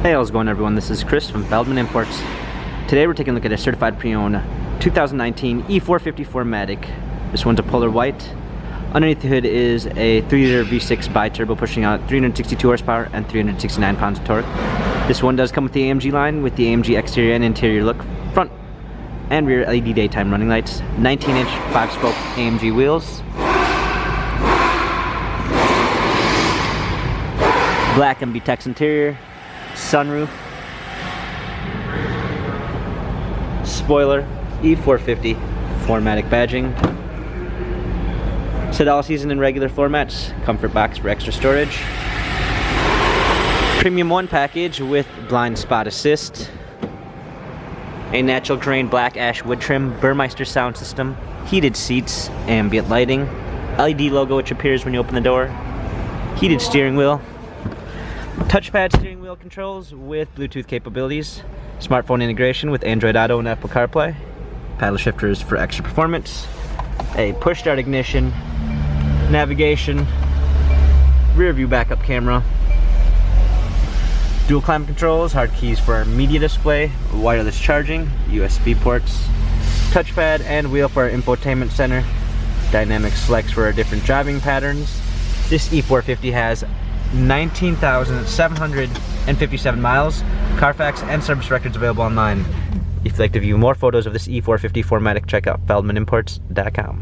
Hey, how's it going, everyone? This is Chris from Feldmann Imports. Today we're taking a look at a certified pre-owned 2019 E450 4MATIC. This one's a polar white. Underneath the hood is a 3-liter V6 bi-turbo pushing out 362 horsepower and 369 pounds of torque. This one does come with the AMG line with the AMG exterior and interior look, front and rear LED daytime running lights, 19-inch 5-spoke AMG wheels, black MB-Tex interior, sunroof, spoiler, E450 4MATIC badging, set all season and regular floor mats, comfort box for extra storage, premium 1 package with blind spot assist, a natural grain black ash wood trim, Burmeister sound system, heated seats, ambient lighting, LED logo which appears when you open the door, heated steering wheel, touchpad steering wheel controls with Bluetooth capabilities, smartphone integration with Android Auto and Apple CarPlay, paddle shifters for extra performance, a push start ignition, navigation, rear view backup camera, dual climate controls, hard keys for our media display, wireless charging, USB ports, touchpad and wheel for our infotainment center, dynamic selects for our different driving patterns. This E450 has 19,757 miles, Carfax and service records available online. If you'd like to view more photos of this E450 4MATIC, check out feldmanimports.com.